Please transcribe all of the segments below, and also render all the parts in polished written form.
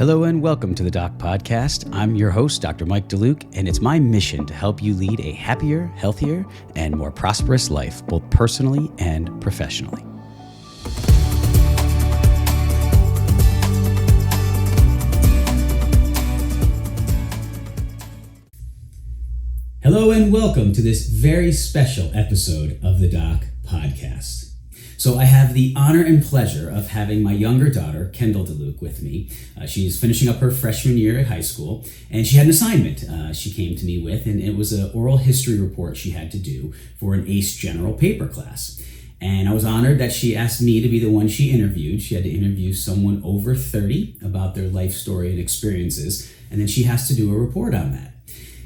Hello and welcome to the Doc Podcast. I'm your host, Dr. Mike DeLuke, and it's my mission to help you lead a happier, healthier, and more prosperous life, both personally and professionally. Hello and welcome to this very special episode of the Doc Podcast. So I have the honor and pleasure of having my younger daughter, Kendall DeLuke, with me. She's finishing up her freshman year at high school, and she had an assignment she came to me with, and it was an oral history report she had to do for an AICE General Paper class. And I was honored that she asked me to be the one she interviewed. She had to interview someone over 30 about their life story and experiences, and then she has to do a report on that.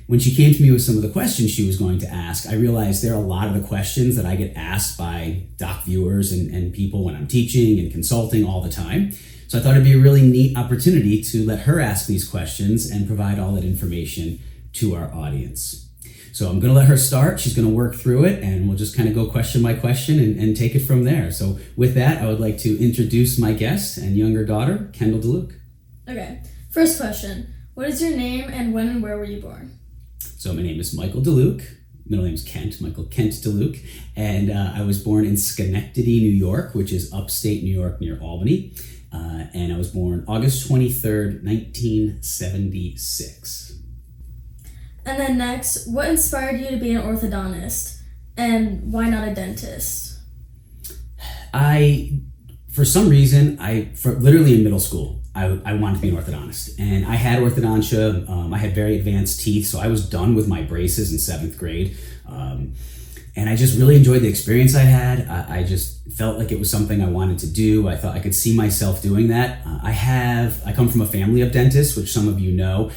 When she came to me with some of the questions she was going to ask, I realized there are a lot of the questions that I get asked by doc viewers and people when I'm teaching and consulting all the time. So I thought it'd be a really neat opportunity to let her ask these questions and provide all that information to our audience. So I'm going to let her start. She's going to work through it, and we'll just kind of go question by question and take it from there. So with that, I would like to introduce my guest and younger daughter, Kendall DeLuke. Okay, first question. What is your name and when and where were you born? So my name is Michael DeLuke. Middle name is Kent, Michael Kent DeLuke. And I was born in Schenectady, New York, which is upstate New York near Albany. And I was born August 23rd, 1976. And then next, what inspired you to be an orthodontist? And why not a dentist? For some reason, literally in middle school, I wanted to be an orthodontist, and I had orthodontia. I had very advanced teeth, so I was done with my braces in 7th grade. And I just really enjoyed the experience I had. I just felt like it was something I wanted to do. I thought I could see myself doing that. I come from a family of dentists, which some of you know.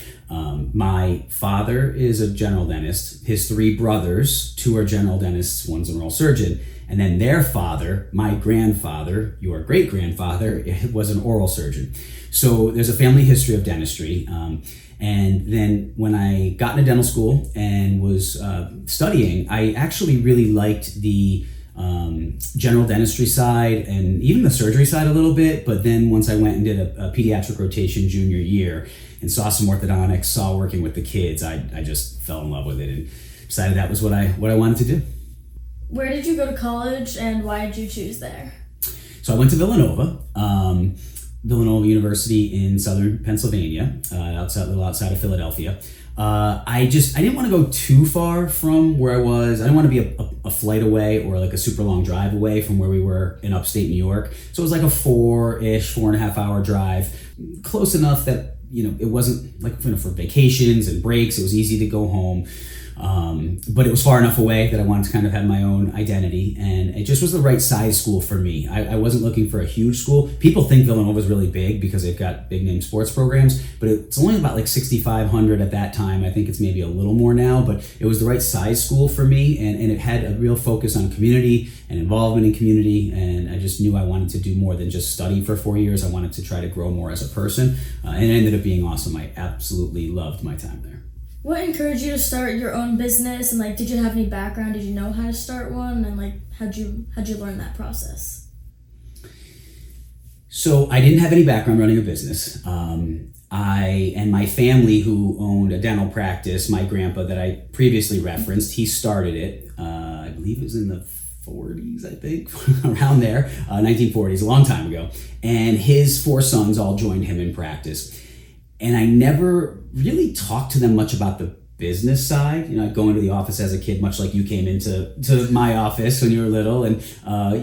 My father is a general dentist. His 3 brothers, 2 are general dentists, one's an oral surgeon. And then their father, my grandfather, your great-grandfather, was an oral surgeon. So there's a family history of dentistry. And then when I got into dental school and was studying, I actually really liked the general dentistry side and even the surgery side a little bit. But then once I went and did a pediatric rotation junior year and saw some orthodontics, saw working with the kids, I just fell in love with it and decided that was what I wanted to do. Where did you go to college and why did you choose there? So I went to Villanova University in southern Pennsylvania, a little outside of Philadelphia. I didn't want to go too far from where I was. I didn't want to be a flight away or like a super long drive away from where we were in upstate New York. So it was like a 4.5 hour drive, close enough that, it wasn't like, for vacations and breaks, it was easy to go home. But it was far enough away that I wanted to kind of have my own identity, and it just was the right size school for me. I wasn't looking for a huge school. People think Villanova is really big because they've got big name sports programs, but it's only about like 6,500 at that time. I think it's maybe a little more now, but it was the right size school for me, and it had a real focus on community and involvement in community, and I just knew I wanted to do more than just study for 4 years. I wanted to try to grow more as a person, and it ended up being awesome. I absolutely loved my time there. What encouraged you to start your own business, and did you have any background? Did you know how to start one, and how'd you learn that process? So I didn't have any background running a business. I and my family, who owned a dental practice, my grandpa that I previously referenced, he started it. I believe it was in the 40s, I think, around there, 1940s, a long time ago. And his 4 sons all joined him in practice. And I never really talked to them much about the business side. I'd go into the office as a kid, much like you came into my office when you were little, and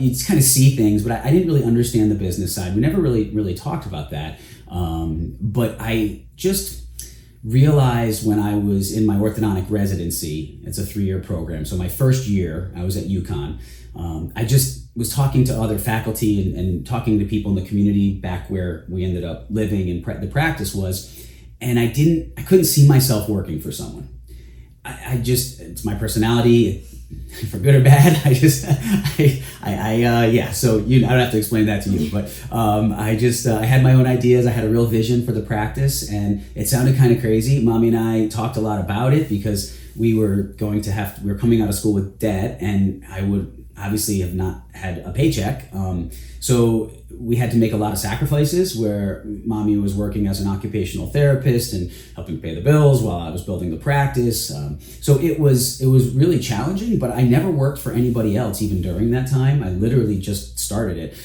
you just kind of see things, but I didn't really understand the business side. We never really talked about that. But I just realized when I was in my orthodontic residency, it's a 3-year program. So my first year, I was at UConn. I just was talking to other faculty and talking to people in the community back where we ended up living and the practice was, and I couldn't see myself working for someone. It's my personality, for good or bad. So I don't have to explain that to you, but I had my own ideas. I had a real vision for the practice, and it sounded kind of crazy. Mommy and I talked a lot about it because we were coming out of school with debt, and I obviously have not had a paycheck. So we had to make a lot of sacrifices where mommy was working as an occupational therapist and helping pay the bills while I was building the practice. So it was really challenging, but I never worked for anybody else even during that time. I literally just started it.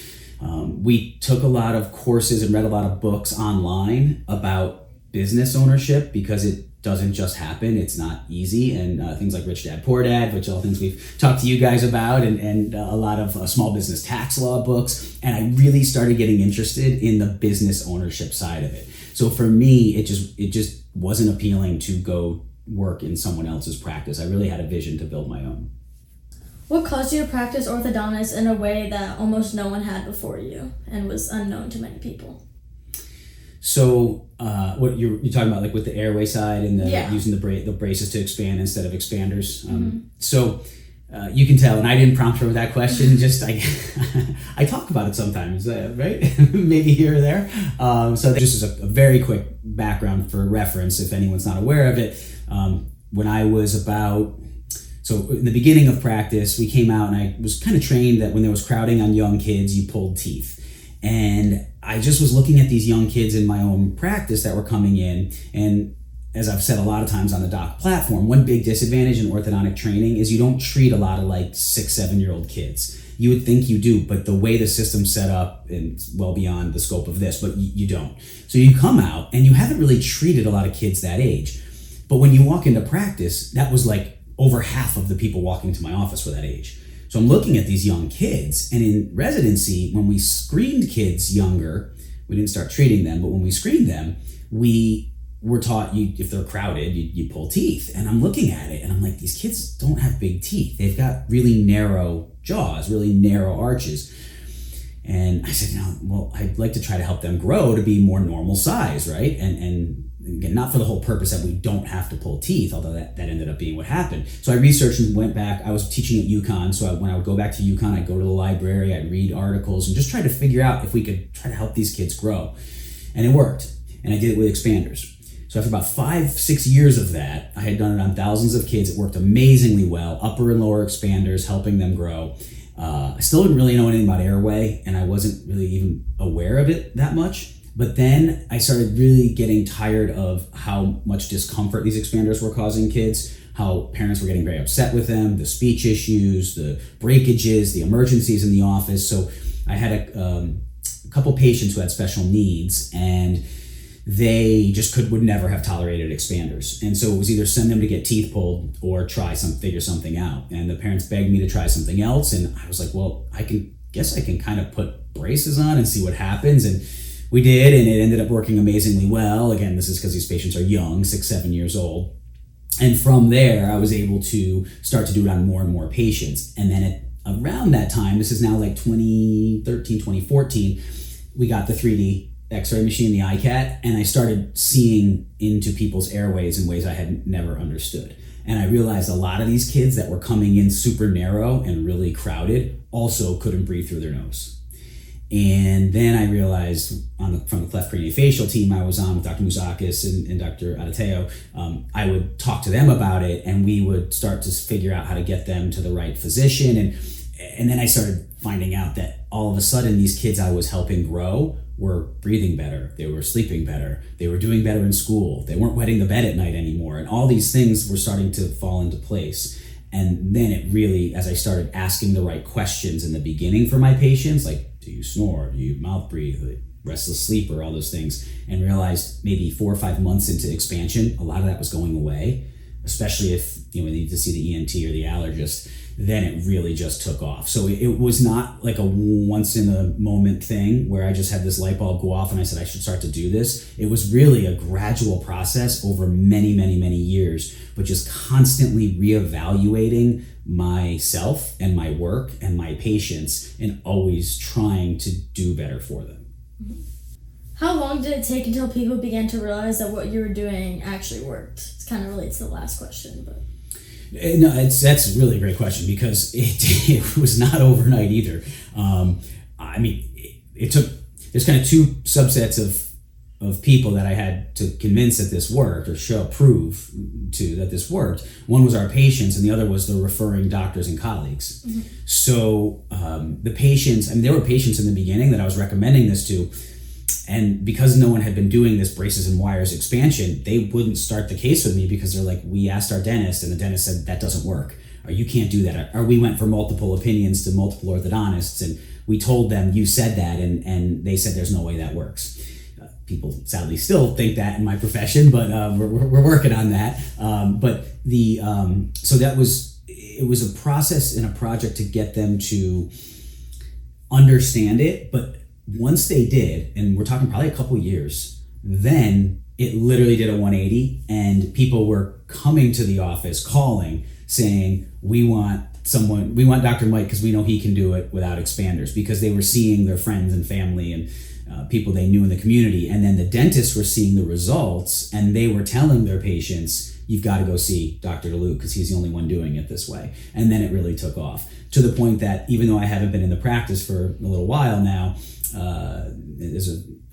We took a lot of courses and read a lot of books online about business ownership because it doesn't just happen. It's not easy. And things like Rich Dad, Poor Dad, which are all things we've talked to you guys about, and a lot of small business tax law books. And I really started getting interested in the business ownership side of it. So for me, it just wasn't appealing to go work in someone else's practice. I really had a vision to build my own. What caused you to practice orthodontics in a way that almost no one had before you and was unknown to many people? So what you're talking about, like with the airway side and using the braces to expand instead of expanders. So you can tell, and I didn't prompt her with that question. Just I talk about it sometimes, right? Maybe here or there. So just as a very quick background for reference, if anyone's not aware of it, when I was so in the beginning of practice, we came out and I was kind of trained that when there was crowding on young kids, you pulled teeth. And I just was looking at these young kids in my own practice that were coming in. And as I've said a lot of times on the doc platform, one big disadvantage in orthodontic training is you don't treat a lot of like 6-7-year-old kids. You would think you do, but the way the system's set up, and it's well beyond the scope of this, but you don't. So you come out and you haven't really treated a lot of kids that age. But when you walk into practice, that was like over half of the people walking to my office were that age. So I'm looking at these young kids, and in residency, when we screened kids younger, we didn't start treating them, but when we screened them, we were taught if they're crowded, you pull teeth. And I'm looking at it and I'm like, these kids don't have big teeth. They've got really narrow jaws, really narrow arches. And I said, I'd like to try to help them grow to be more normal size, right? And again, not for the whole purpose that we don't have to pull teeth, although that ended up being what happened. So I researched and went back. I was teaching at UConn, so when I would go back to UConn, I'd go to the library, I'd read articles, and just try to figure out if we could try to help these kids grow. And it worked. And I did it with expanders. So after about 5-6 years of that, I had done it on thousands of kids. It worked amazingly well, upper and lower expanders, helping them grow. I still didn't really know anything about airway, and I wasn't really even aware of it that much. But then I started really getting tired of how much discomfort these expanders were causing kids, how parents were getting very upset with them, the speech issues, the breakages, the emergencies in the office. So I had a couple patients who had special needs, and they just would never have tolerated expanders. And so it was either send them to get teeth pulled or figure something out. And the parents begged me to try something else. And I was like, well, I can kind of put braces on and see what happens. And we did, and it ended up working amazingly well. Again, this is because these patients are young, 6-7 years old. And from there, I was able to start to do it on more and more patients. And then around that time, this is now like 2013, 2014, we got the 3D X-ray machine, the iCat, and I started seeing into people's airways in ways I had never understood. And I realized a lot of these kids that were coming in super narrow and really crowded also couldn't breathe through their nose. And then I realized from the cleft craniofacial team I was on with Dr. Mouzakis and Dr. Adateo, I would talk to them about it, and we would start to figure out how to get them to the right physician. And then I started finding out that all of a sudden these kids I was helping grow were breathing better, they were sleeping better, they were doing better in school, they weren't wetting the bed at night anymore, and all these things were starting to fall into place. And then it really, as I started asking the right questions in the beginning for my patients, like, do you snore, do you mouth breathe, restless sleeper, all those things, and realized maybe 4 or 5 months into expansion, a lot of that was going away, especially if we need to see the ENT or the allergist. Then it really just took off. So it was not like a once in a moment thing where I just had this light bulb go off and I said I should start to do this. It was really a gradual process over many, many, many years, but just constantly reevaluating myself and my work and my patients and always trying to do better for them. How long did it take until people began to realize that what you were doing actually worked? It kind of relates to the last question, but... No, that's a really great question because it was not overnight either. It took, there's kind of two subsets of people that I had to convince that this worked or show prove to that this worked. One was our patients, and the other was the referring doctors and colleagues. So the patients, I mean, there were patients in the beginning that I was recommending this to, and because no one had been doing this braces and wires expansion, they wouldn't start the case with me because they're like, we asked our dentist and the dentist said that doesn't work, or you can't do that, or we went for multiple opinions to multiple orthodontists and we told them you said that, and they said there's no way that works. People sadly still think that in my profession, but we're working on that. So it was a process and a project to get them to understand it. But once they did, and we're talking probably a couple years, then it literally did a 180, and people were coming to the office, calling, saying, we want Dr. Mike because we know he can do it without expanders, because they were seeing their friends and family and people they knew in the community. And then the dentists were seeing the results, and they were telling their patients, you've got to go see Dr. DeLuke because he's the only one doing it this way. And then it really took off to the point that even though I haven't been in the practice for a little while now,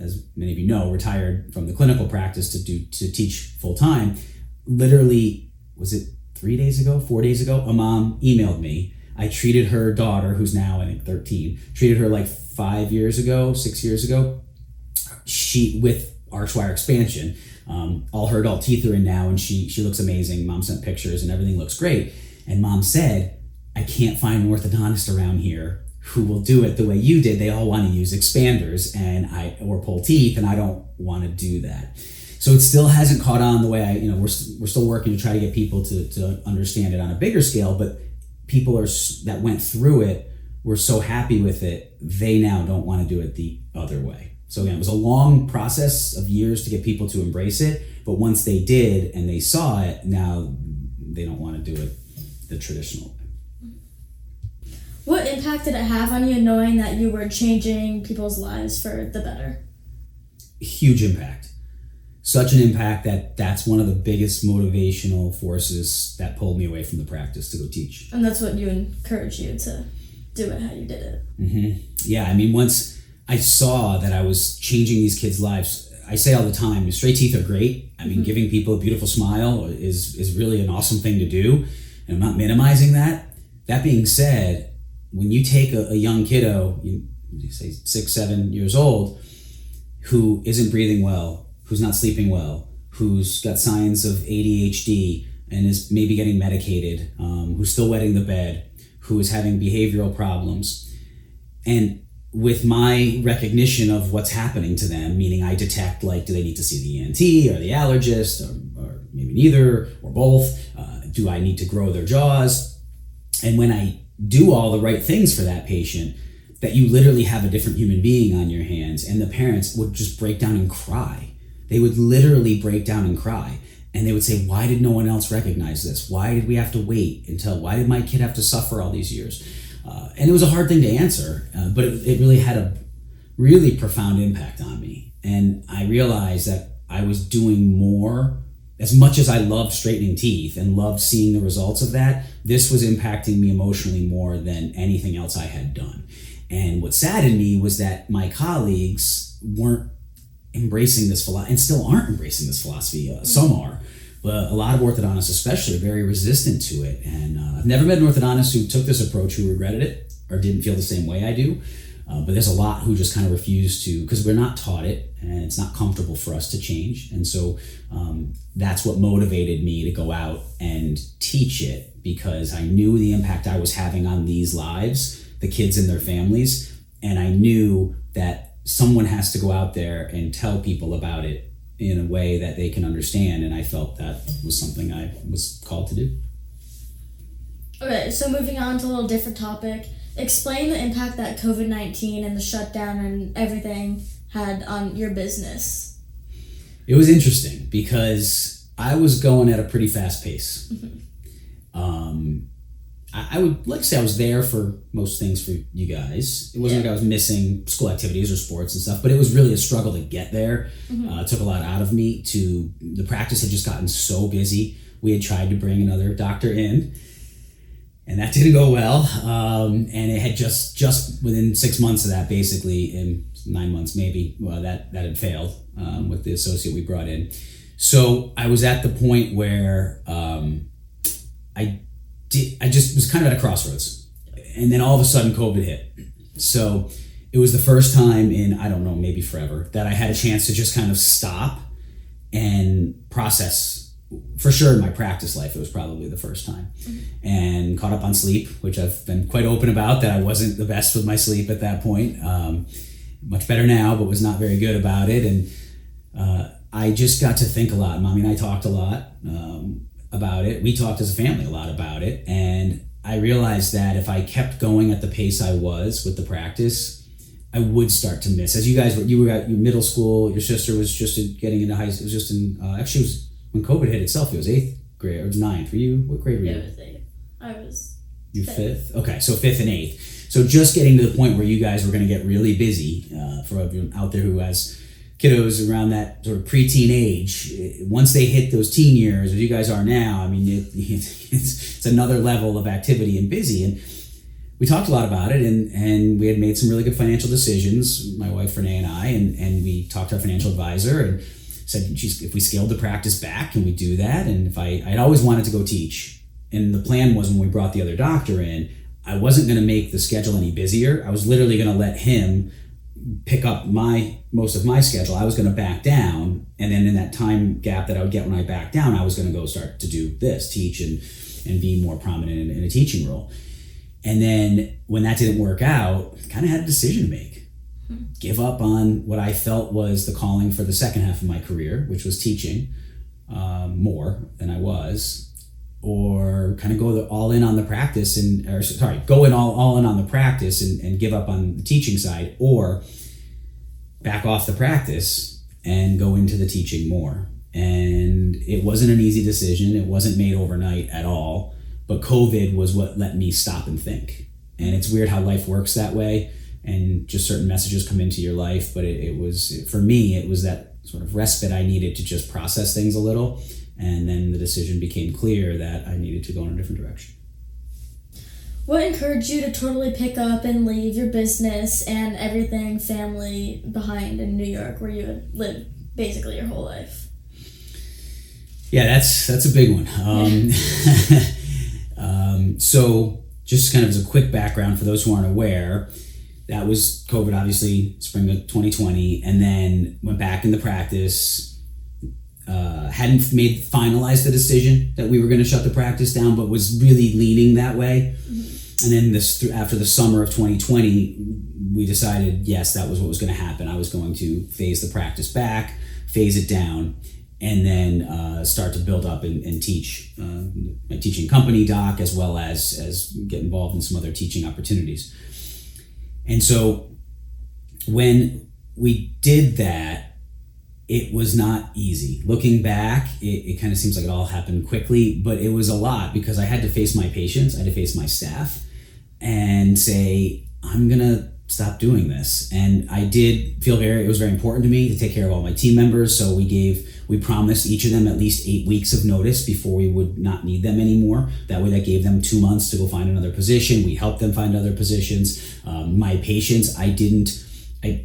as many of you know, retired from the clinical practice to teach full time. Literally, was it 4 days ago, a mom emailed me. I treated her daughter, who's now I think 13, treated her like 6 years ago. She, with arch wire expansion, all her adult teeth are in now, and she looks amazing. Mom sent pictures and everything looks great. And mom said, I can't find an orthodontist around here who will do it the way you did. They all want to use expanders or pull teeth, and I don't want to do that. So it still hasn't caught on the way we're still working to try to get people to understand it on a bigger scale, but people that went through it were so happy with it, they now don't want to do it the other way. So again, it was a long process of years to get people to embrace it, but once they did and they saw it, now they don't want to do it the traditional way. What impact did it have on you knowing that you were changing people's lives for the better? Huge impact. Such an impact that's one of the biggest motivational forces that pulled me away from the practice to go teach. And that's what you encouraged you to do it how you did it. Mm-hmm. Yeah, I mean, once I saw that I was changing these kids' lives, I say all the time, straight teeth are great. I mean, giving people a beautiful smile is really an awesome thing to do, and I'm not minimizing that. That being said, when you take a young kiddo, you say 6, 7 years old, who isn't breathing well, who's not sleeping well, who's got signs of ADHD and is maybe getting medicated, who's still wetting the bed, who is having behavioral problems. And with my recognition of what's happening to them, meaning I detect, like, do they need to see the ENT or the allergist, or maybe neither, or both? Do I need to grow their jaws? And when I do all the right things for that patient, that you literally have a different human being on your hands, and the parents would just break down and cry. They would literally break down and cry. And they would say, why did no one else recognize this? Why did we have to wait why did my kid have to suffer all these years? And it was a hard thing to answer, but it really had a really profound impact on me. And I realized that I was doing more. As much as I loved straightening teeth and loved seeing the results of that, this was impacting me emotionally more than anything else I had done. And what saddened me was that my colleagues weren't embracing this philosophy, and still aren't embracing this philosophy. Some are, but a lot of orthodontists especially are very resistant to it. And I've never met an orthodontist who took this approach who regretted it or didn't feel the same way I do. But there's a lot who just kind of refuse to, because we're not taught it and it's not comfortable for us to change. And so that's what motivated me to go out and teach it, because I knew the impact I was having on these lives, the kids and their families. And I knew that someone has to go out there and tell people about it in a way that they can understand. And I felt that was something I was called to do. Okay, so moving on to a little different topic. Explain the impact that COVID-19 and the shutdown and everything had on your business. It was interesting because I was going at a pretty fast pace. Mm-hmm. I would like to say I was there for most things for you guys. It wasn't like I was missing school activities or sports and stuff, but it was really a struggle to get there. Mm-hmm. It took a lot out of me. The practice had just gotten so busy. We had tried to bring another doctor in. And that didn't go well. And it had just within 6 months of that, basically, in 9 months maybe, well, that had failed with the associate we brought in. So I was at the point where I just was kind of at a crossroads. And then all of a sudden COVID hit. So it was the first time in, I don't know, maybe forever, that I had a chance to just kind of stop and process. For sure, in my practice life, it was probably the first time. And caught up on sleep, which I've been quite open about, that I wasn't the best with my sleep at that point. Much better now, but was not very good about it. And I just got to think a lot. Mommy and I talked a lot about it. We talked as a family a lot about it. And I realized that if I kept going at the pace I was with the practice, I would start to miss. As you were at your middle school, your sister was just getting into high school. It was just in, actually, it was when COVID hit itself, it was 8th grade, or it was 9th. Were you, what grade were you? It was 8th. I was You 5th? Okay, so 5th and 8th. So just getting to the point where you guys were going to get really busy, for everyone out there who has kiddos around that sort of preteen age. Once they hit those teen years, as you guys are now, I mean, it's another level of activity and busy. And we talked a lot about it, and we had made some really good financial decisions, my wife Renee and I, and we talked to our financial advisor and said, if we scaled the practice back, can we do that? And if I'd always wanted to go teach. And the plan was, when we brought the other doctor in, I wasn't going to make the schedule any busier. I was literally going to let him pick up most of my schedule. I was going to back down. And then in that time gap that I would get when I backed down, I was going to go start to do this, teach and be more prominent in a teaching role. And then when that didn't work out, I kind of had a decision to make. Give up on what I felt was the calling for the second half of my career, which was teaching more than I was, or kind of go all in on the practice go in all in on the practice and give up on the teaching side, or back off the practice and go into the teaching more. And it wasn't an easy decision. It wasn't made overnight at all, but COVID was what let me stop and think. And it's weird how life works that way. And just certain messages come into your life, but it was, for me, it was that sort of respite I needed to just process things a little, and then the decision became clear that I needed to go in a different direction. What encouraged you to totally pick up and leave your business and everything family behind in New York, where you had lived basically your whole life? Yeah, that's a big one. So just kind of as a quick background for those who aren't aware, that was COVID, obviously, spring of 2020, and then went back into practice. Hadn't finalized the decision that we were going to shut the practice down, but was really leaning that way. Mm-hmm. And then after the summer of 2020, we decided, yes, that was what was going to happen. I was going to phase the practice back, phase it down, and then start to build up and teach my teaching company, Doc, as well as get involved in some other teaching opportunities. And so when we did that, it was not easy. Looking back, it kind of seems like it all happened quickly, but it was a lot because I had to face my patients, I had to face my staff and say, I'm going to stop doing this. And I did feel it was very important to me to take care of all my team members. So we promised each of them at least 8 weeks of notice before we would not need them anymore. That way that gave them 2 months to go find another position. We helped them find other positions. My patients, I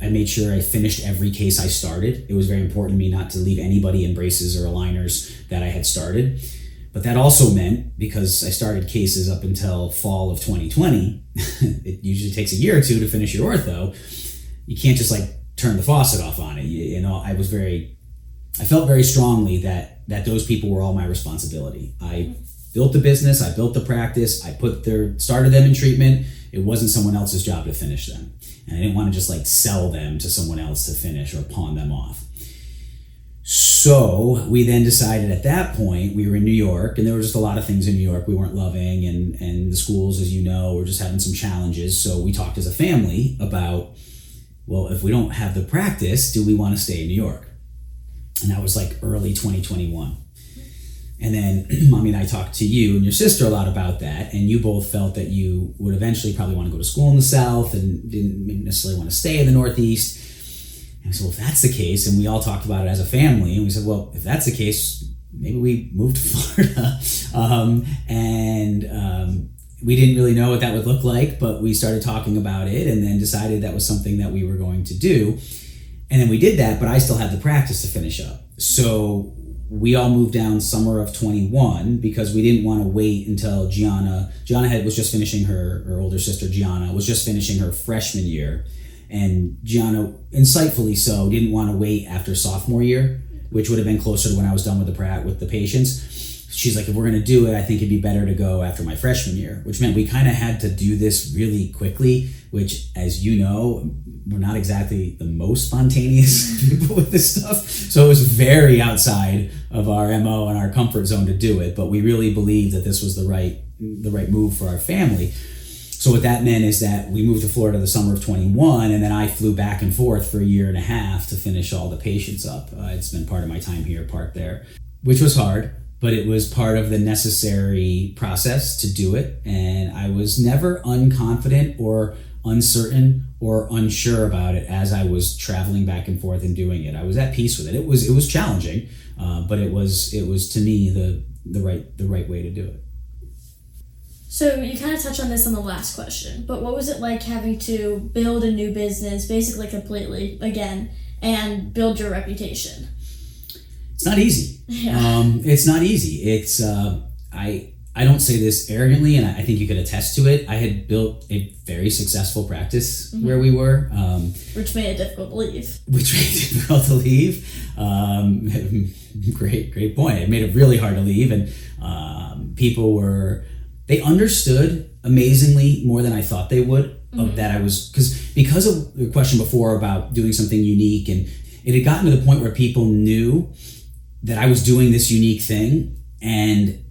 made sure I finished every case I started. It was very important to me not to leave anybody in braces or aligners that I had started. But that also meant, because I started cases up until fall of 2020, it usually takes a year or two to finish your ortho. You can't just turn the faucet off on it. I felt very strongly that those people were all my responsibility. I built the business, I built the practice, I started them in treatment. It wasn't someone else's job to finish them. And I didn't want to just sell them to someone else to finish or pawn them off. So we then decided at that point, we were in New York, and there were just a lot of things in New York we weren't loving, and the schools, as you know, were just having some challenges. So we talked as a family about, well, if we don't have the practice, do we want to stay in New York? And that was early 2021. And then Mommy and I talked to you and your sister a lot about that, and you both felt that you would eventually probably want to go to school in the South and didn't necessarily want to stay in the Northeast. And we said, well, if that's the case, and we all talked about it as a family, and we said, well, if that's the case, maybe we move to Florida. we didn't really know what that would look like, but we started talking about it and then decided that was something that we were going to do. And then we did that, but I still had the practice to finish up. So we all moved down summer of 21 because we didn't want to wait until Gianna was just finishing her older sister Gianna was just finishing her freshman year. And Gianna, insightfully so, didn't want to wait after sophomore year, which would have been closer to when I was done with the patients. She's like, if we're going to do it, I think it'd be better to go after my freshman year, which meant we kind of had to do this really quickly, which, as you know, we're not exactly the most spontaneous people with this stuff. So it was very outside of our MO and our comfort zone to do it, but we really believed that this was the right move for our family. So what that meant is that we moved to Florida the summer of 21, and then I flew back and forth for a year and a half to finish all the patients up. It's been part of my time here, part there, which was hard, but it was part of the necessary process to do it. And I was never unconfident or uncertain or unsure about it as I was traveling back and forth and doing it. I was at peace with it. It was challenging, but it was to me the right way to do it. So you kind of touched on this on the last question, but what was it like having to build a new business, basically completely again, and build your reputation? It's not easy. Yeah. It's not easy. It's I don't say this arrogantly, and I think you could attest to it. I had built a very successful practice where we were, Which made it difficult to leave. Great point. It made it really hard to leave, and people they understood amazingly more than I thought they would. Of that I was because of the question before about doing something unique, and it had gotten to the point where people knew that I was doing this unique thing. And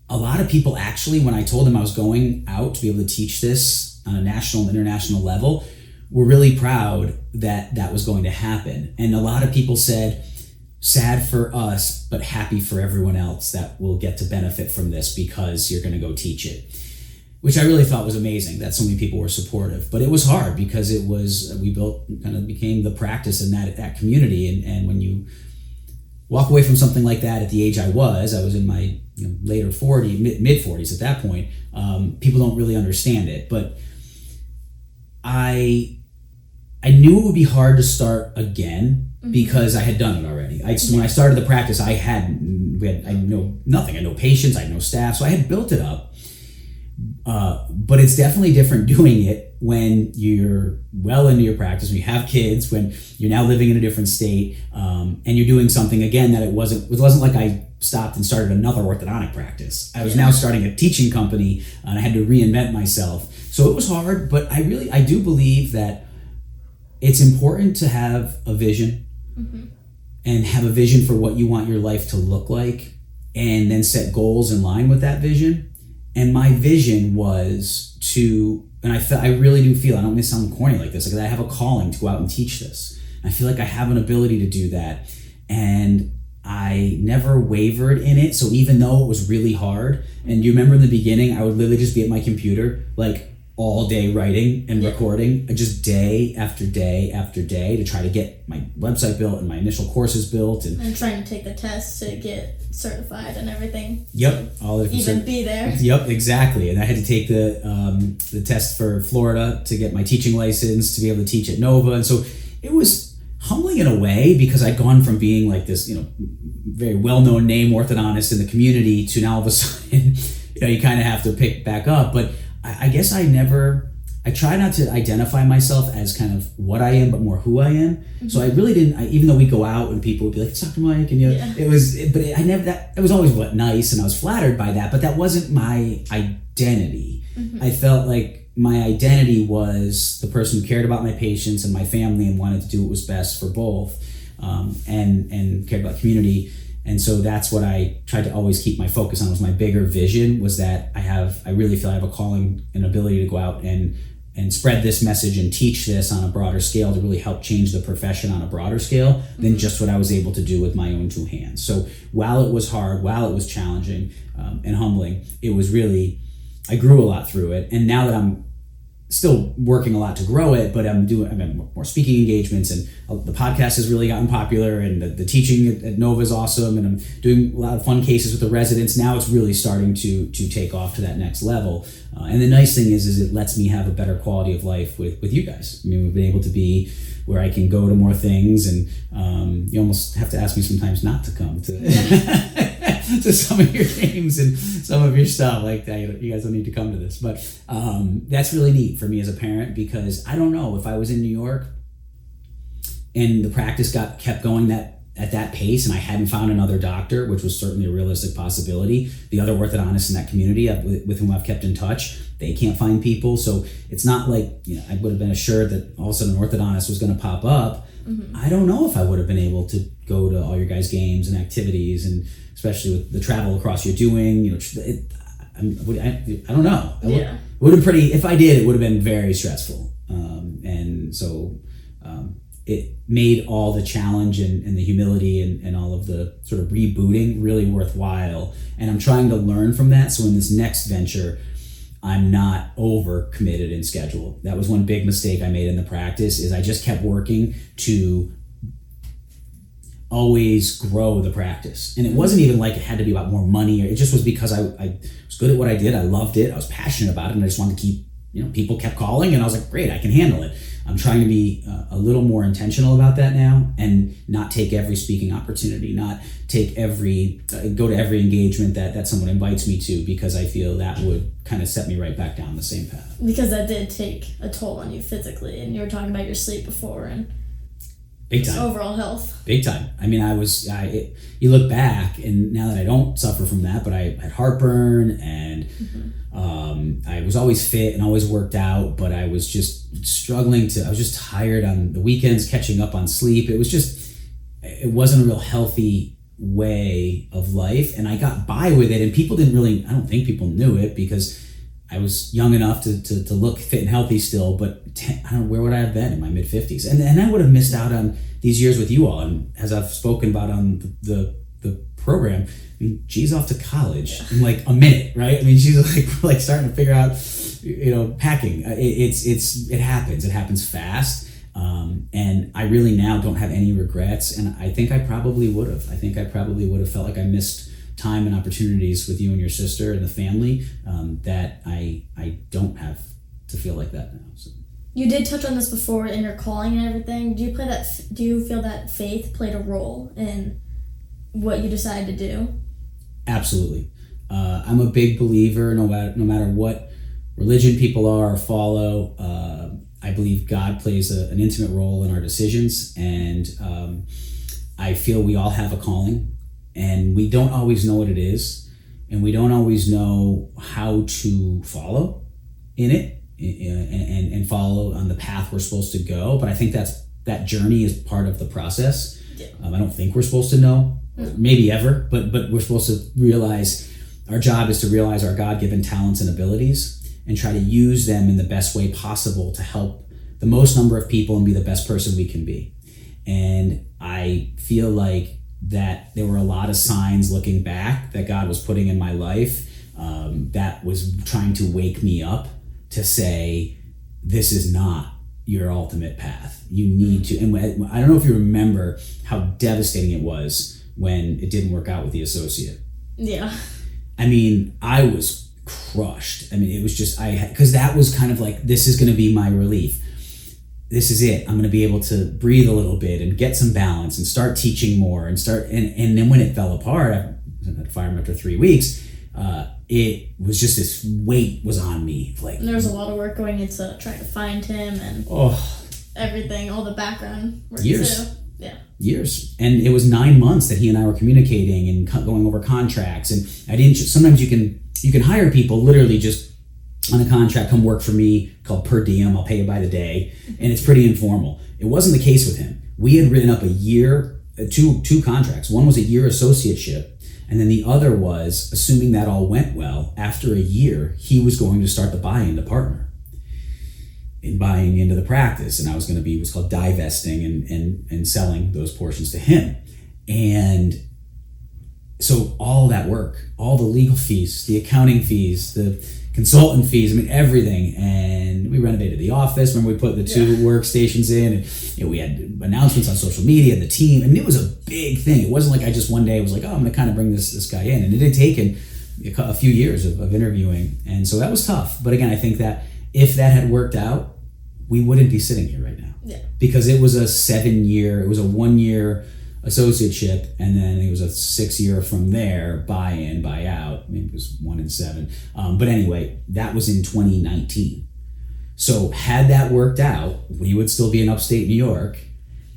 a lot of people actually, when I told them I was going out to be able to teach this on a national and international level, were really proud that that was going to happen. And a lot of people said, sad for us, but happy for everyone else that will get to benefit from this because you're going to go teach it. Which I really thought was amazing that so many people were supportive. But it was hard because became the practice in that community. And when you walk away from something like that at the age I was in my later 40s, mid 40s at that point, people don't really understand it. But I knew it would be hard to start again because I had done it already. When I started the practice, I know nothing. I had no patients, I had no staff, so I had built it up. But it's definitely different doing it when you're well into your practice, when you have kids, when you're now living in a different state, and you're doing something again that it wasn't like I stopped and started another orthodontic practice. I was now starting a teaching company, and I had to reinvent myself. So it was hard, but I do believe that it's important to have a vision and have a vision for what you want your life to look like, and then set goals in line with that vision. And my vision was and I really do feel, I don't mean to sound corny like this, like I have a calling to go out and teach this. I feel like I have an ability to do that. And I never wavered in it. So even though it was really hard, and you remember in the beginning, I would literally just be at my computer, like all day writing and recording, just day after day after day to try to get my website built and my initial courses built. And trying to take the test to get certified and everything. Yep. All the even be there. Yep, exactly. And I had to take the test for Florida to get my teaching license to be able to teach at Nova. And so it was humbling in a way because I'd gone from being like this, very well-known name orthodontist in the community to now all of a sudden, you kind of have to pick back up. But I guess I try not to identify myself as kind of what I am, but more who I am. So I really didn't, even though we go out and people would be like, it's Dr. Mike, and it was always nice, and I was flattered by that, but that wasn't my identity. I felt like my identity was the person who cared about my patients and my family and wanted to do what was best for both, and cared about community. And so that's what I tried to always keep my focus on, was my bigger vision, was that I really feel I have a calling and ability to go out and spread this message and teach this on a broader scale to really help change the profession on a broader scale than just what I was able to do with my own two hands. So while it was hard, while it was challenging and humbling, it was really, I grew a lot through it. And now that I'm still working a lot to grow it, but I'm doing more speaking engagements, and the podcast has really gotten popular, and the teaching at Nova is awesome, and I'm doing a lot of fun cases with the residents. Now it's really starting to take off to that next level. And the nice thing is it lets me have a better quality of life with you guys. I mean, we've been able to be where I can go to more things, and you almost have to ask me sometimes not to come to to some of your games and some of your stuff. Like, you guys don't need to come to this, but that's really neat for me as a parent, because I don't know if I was in New York and the practice kept going at that pace, and I hadn't found another doctor, which was certainly a realistic possibility. The other orthodontists in that community with whom I've kept in touch, they can't find people. So it's not like, I would have been assured that all of a sudden an orthodontist was going to pop up. Mm-hmm. I don't know if I would have been able to go to all your guys' games and activities, and especially with the travel across you're doing. I don't know. If I did, it would have been very stressful. And so it made all the challenge and the humility and all of the sort of rebooting really worthwhile. And I'm trying to learn from that. So in this next venture, I'm not over committed in schedule. That was one big mistake I made in the practice, is I just kept working to always grow the practice. And it wasn't even like it had to be about more money. It just was because I was good at what I did. I loved it. I was passionate about it. And I just wanted to keep, people kept calling, and I was like, great, I can handle it. I'm trying to be a little more intentional about that now, and not take every speaking opportunity, not take go to every engagement that someone invites me to, because I feel that would kind of set me right back down the same path. Because that did take a toll on you physically, and you were talking about your sleep before, and big time. Overall health. Big time. I mean, you look back, and now that I don't suffer from that, but I had heartburn, and I was always fit and always worked out, but I was just struggling I was just tired on the weekends, catching up on sleep. It wasn't a real healthy way of life, and I got by with it, and I don't think people knew it, because I was young enough to look fit and healthy still, but where would I have been in my mid-50s? And I would have missed out on these years with you all. And as I've spoken about on the program, I mean, G's off to college in like a minute, right? I mean, she's like starting to figure out, packing. It happens fast. And I really now don't have any regrets. And I think I probably would have. Felt like I missed time and opportunities with you and your sister and the family, that I don't have to feel like that now. So. You did touch on this before in your calling and everything. Do you feel that faith played a role in what you decided to do? Absolutely. I'm a big believer, no matter what religion people are or follow, I believe God plays an intimate role in our decisions, and I feel we all have a calling, and we don't always know what it is, and we don't always know how to follow in it and follow on the path we're supposed to go. But I think that journey is part of the process. Yeah. I don't think we're supposed to know, maybe ever, but we're supposed to realize our job is to realize our God-given talents and abilities and try to use them in the best way possible to help the most number of people and be the best person we can be. And I feel like that there were a lot of signs looking back that God was putting in my life, that was trying to wake me up to say, this is not your ultimate path. You need to, and I don't know if you remember how devastating it was when it didn't work out with the associate. Yeah. I mean, I was crushed. I mean, it was just, because that was kind of like, this is going to be my relief. This is it. I'm going to be able to breathe a little bit and get some balance and start teaching more and then when it fell apart, I had to fire him after 3 weeks, it was just this weight was on me. Like, and there was a lot of work going into trying to find him and everything, all the background work years. Too. Yeah. Years. And it was 9 months that he and I were communicating and going over contracts. And sometimes you can hire people literally just on a contract, come work for me, called per diem, I'll pay you by the day. And it's pretty informal. It wasn't the case with him. We had written up a year, two contracts. One was a year associateship. And then the other was, assuming that all went well, after a year, he was going to start the buy-in to partner in buying into the practice. And I was going to be what's called divesting and selling those portions to him. And so all that work, all the legal fees, the accounting fees, the consultant fees, I mean, everything. And we renovated the office. Remember, we put the 2 workstations in, and we had announcements on social media and the team. And it was a big thing. It wasn't like I just one day was like, oh, I'm going to kind of bring this guy in. And it had taken a few years of interviewing. And so that was tough. But again, I think that if that had worked out, we wouldn't be sitting here right now. Yeah. Because it was a 1-year associateship, and then it was a 6-year from there, buy-in, buy-out. I mean, it was 1 and 7. But anyway, that was in 2019. So had that worked out, we would still be in upstate New York,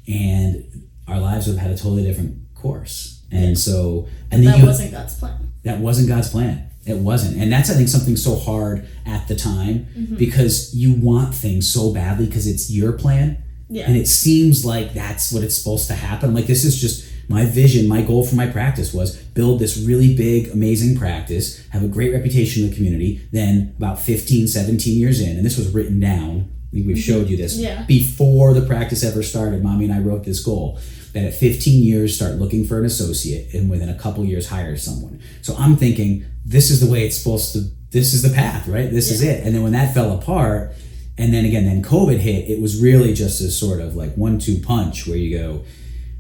and our lives would have had a totally different course. And so... And that wasn't God's plan. That wasn't God's plan. It wasn't. And that's, I think, something so hard at the time, because you want things so badly because it's your plan. Yeah. And it seems like that's what it's supposed to happen. I'm like, this is just my vision. My goal for my practice was build this really big, amazing practice, have a great reputation in the community. Then about 15, 17 years in, and this was written down, I think we've showed you this, before the practice ever started, Mommy and I wrote this goal, that at 15 years, start looking for an associate, and within a couple years, hire someone. So I'm thinking, this is the way it's supposed to, this is the path, right? This is it. And then when that fell apart, and then COVID hit, it was really just a sort of like 1-2 punch where you go,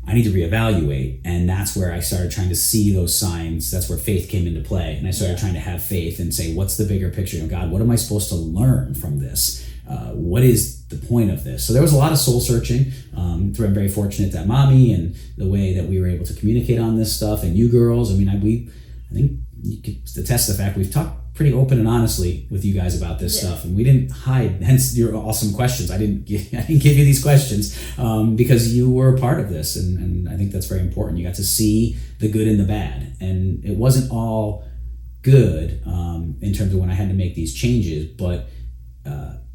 I need to reevaluate. And that's where I started trying to see those signs. That's where faith came into play. And I started trying to have faith and say, what's the bigger picture? God, what am I supposed to learn from this? What is the point of this? So there was a lot of soul searching. I'm very fortunate that Mommy and the way that we were able to communicate on this stuff, and you girls, I mean, I think you could attest to the fact we've talked pretty open and honestly with you guys about this stuff, and we didn't hide. Hence your awesome questions. I didn't give you these questions because you were a part of this, and I think that's very important. You got to see the good and the bad, and it wasn't all good in terms of when I had to make these changes, but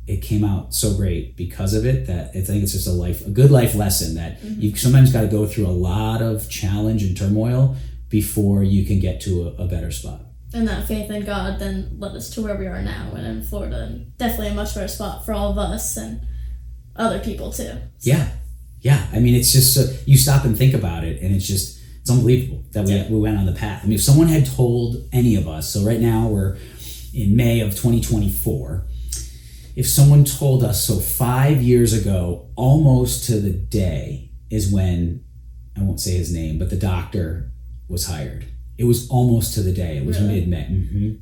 it came out so great because of it that I think it's just a good life lesson that you sometimes got to go through a lot of challenge and turmoil before you can get to a better spot. And that faith in God then led us to where we are now, and in Florida, and definitely a much better spot for all of us and other people too. So. Yeah. I mean, it's just you stop and think about it, and it's unbelievable that we went on the path. I mean, if someone had told any of us, so right now we're in May of 2024. If someone told us, so 5 years ago, almost to the day, is when, I won't say his name, but the doctor was hired. It was almost to the day. It was mid-May.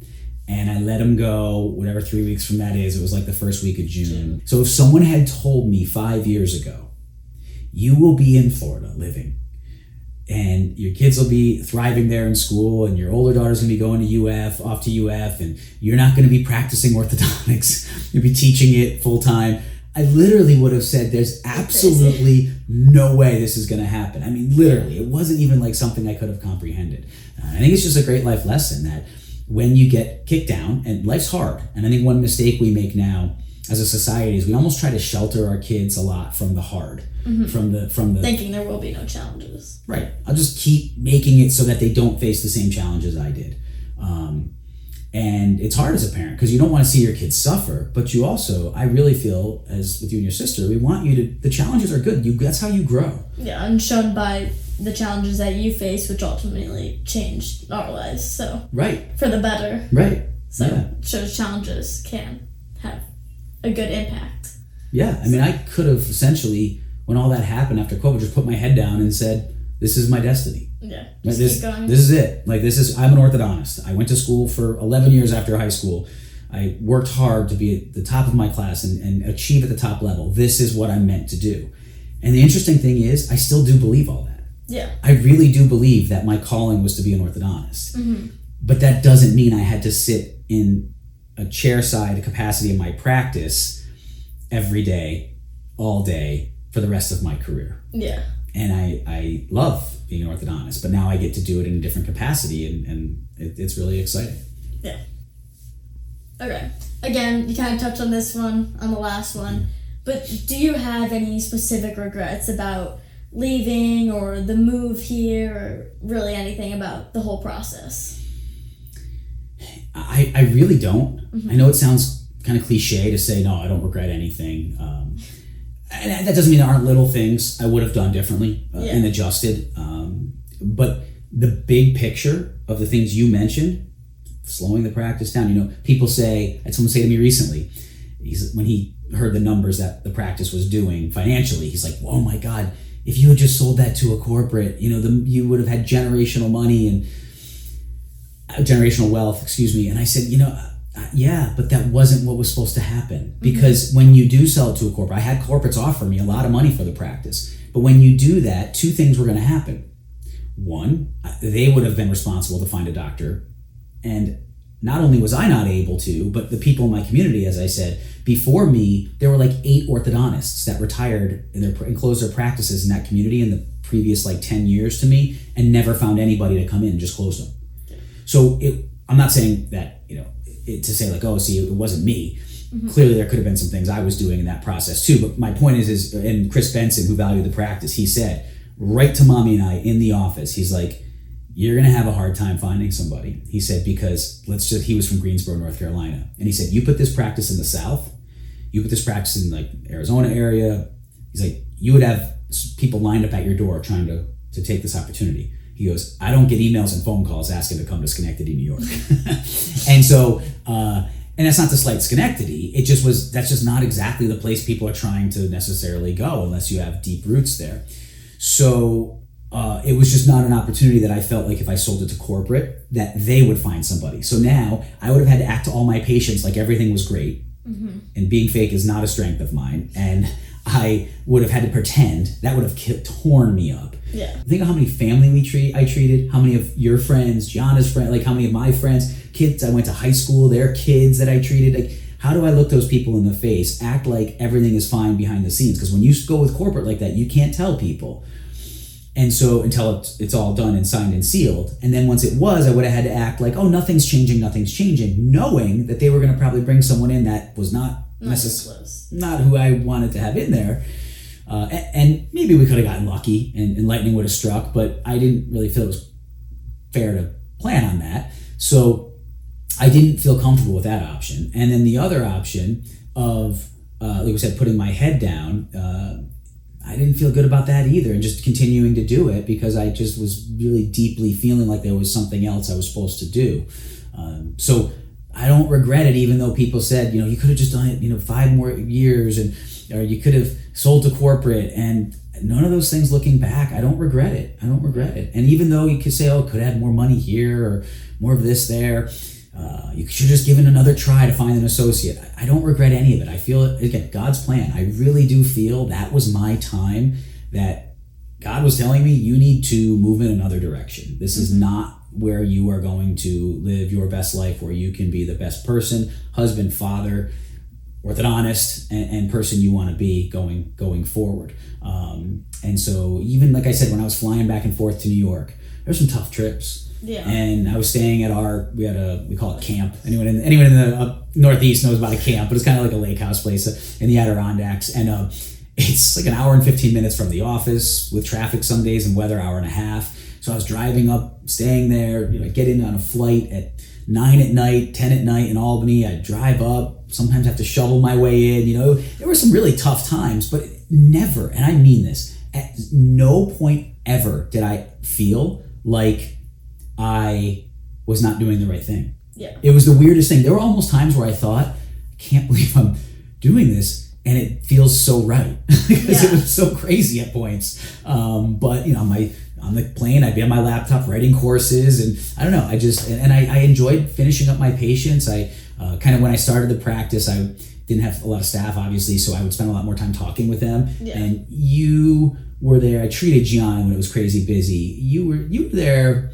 And I let him go, whatever 3 weeks from that is. It was like the first week of June. So if someone had told me 5 years ago, you will be in Florida living, and your kids will be thriving there in school, and your older daughter's gonna be going to off to UF, and you're not gonna be practicing orthodontics, you'll be teaching it full time. I literally would have said there's absolutely no way this is gonna happen. I mean, literally, it wasn't even like something I could have comprehended. I think it's just a great life lesson that when you get kicked down, and life's hard, and I think one mistake we make now as a society is we almost try to shelter our kids a lot from the hard, from the thinking there will be no challenges. Right. I'll just keep making it so that they don't face the same challenges I did. And it's hard as a parent because you don't want to see your kids suffer, but you also, I really feel, as with you and your sister, we want you to, the challenges are good. That's how you grow. Yeah, and shown by the challenges that you face, which ultimately changed our lives. So for the better. Right. So shows challenges can have a good impact. Yeah, I mean, I could have essentially, when all that happened after COVID, just put my head down and said, this is my destiny. Yeah, keep going. This is it. I'm an orthodontist. I went to school for 11 years after high school. I worked hard to be at the top of my class and achieve at the top level. This is what I'm meant to do. And the interesting thing is, I still do believe all that. Yeah. I really do believe that my calling was to be an orthodontist. But that doesn't mean I had to sit in a chair-side capacity in my practice every day, all day, for the rest of my career. Yeah. And I love being an orthodontist, but now I get to do it in a different capacity, and it's really exciting. Yeah. Okay. Again, you kind of touched on this one, on the last one, but do you have any specific regrets about leaving or the move here or really anything about the whole process? I really don't. I know it sounds kind of cliche to say, no, I don't regret anything. And that doesn't mean there aren't little things I would have done differently and adjusted. But the big picture of the things you mentioned, slowing the practice down. People say, I had someone say to me recently, when he heard the numbers that the practice was doing financially, he's like, oh my God, if you had just sold that to a corporate, you would have had generational money and generational wealth, And I said, yeah, but that wasn't what was supposed to happen. Because when you do sell it to a corporate, I had corporates offer me a lot of money for the practice. But when you do that, two things were going to happen. One, they would have been responsible to find a doctor. And not only was I not able to, but the people in my community, as I said, before me, there were like 8 orthodontists that retired and closed their practices in that community in the previous 10 years to me and never found anybody to come in and just close them. So I'm not saying that, to say it wasn't me. Clearly there could have been some things I was doing in that process too. But my point is and Chris Benson, who valued the practice, he said, right to Mommy and I in the office, he's like, you're going to have a hard time finding somebody. He said, because he was from Greensboro, North Carolina. And he said, you put this practice in the South, you put this practice in Arizona area. He's like, you would have people lined up at your door trying to take this opportunity. He goes, I don't get emails and phone calls asking to come to Schenectady, New York. And so, and that's not to slight Schenectady. That's just not exactly the place people are trying to necessarily go unless you have deep roots there. So it was just not an opportunity that I felt like if I sold it to corporate, that they would find somebody. So now I would have had to act to all my patients like everything was great. And being fake is not a strength of mine. And I would have had to pretend. That would have torn me up. Yeah. Think of how many family I treated, how many of your friends, Gianna's friends, how many of my friends, kids I went to high school, their kids that I treated. How do I look those people in the face, act like everything is fine behind the scenes? Because when you go with corporate like that, you can't tell people. And so until it's all done and signed and sealed. And then once it was, I would have had to act like, oh, nothing's changing, knowing that they were going to probably bring someone in that was not who I wanted to have in there. And maybe we could have gotten lucky and lightning would have struck, but I didn't really feel it was fair to plan on that. So I didn't feel comfortable with that option. And then the other option of, like we said, putting my head down, I didn't feel good about that either, and just continuing to do it because I just was really deeply feeling like there was something else I was supposed to do. So I don't regret it, even though people said, you could have just done it, 5 more years, or you could have sold to corporate, and none of those things looking back, I don't regret it. And even though you could say, oh, could have had more money here or more of this there, you should have just given another try to find an associate. I don't regret any of it. I feel it, again, God's plan. I really do feel that was my time, that God was telling me, you need to move in another direction. This is not where you are going to live your best life, where you can be the best person, husband, father, orthodontist, and person you want to be going forward. And so even like I said, when I was flying back and forth to New York, there's some tough trips. Yeah. And I was staying at we call it camp. Anyone in the Northeast knows about a camp, but it's kind of like a lake house place in the Adirondacks. And it's like an hour and 15 minutes from the office with traffic some days and weather, hour and a half. So I was driving up, staying there, get in on a flight at 9 at night, 10 at night in Albany. I drive up, sometimes have to shovel my way in. There were some really tough times, but never, and I mean this, at no point ever did I feel like I was not doing the right thing. Yeah. It was the weirdest thing. There were almost times where I thought, I can't believe I'm doing this, and it feels so right because it was so crazy at points. But on the plane, I'd be on my laptop writing courses, and I don't know. I enjoyed finishing up my patients. I kind of when I started the practice, I didn't have a lot of staff, obviously, so I would spend a lot more time talking with them. Yeah. And you were there. I treated Gianna when it was crazy busy. You were there.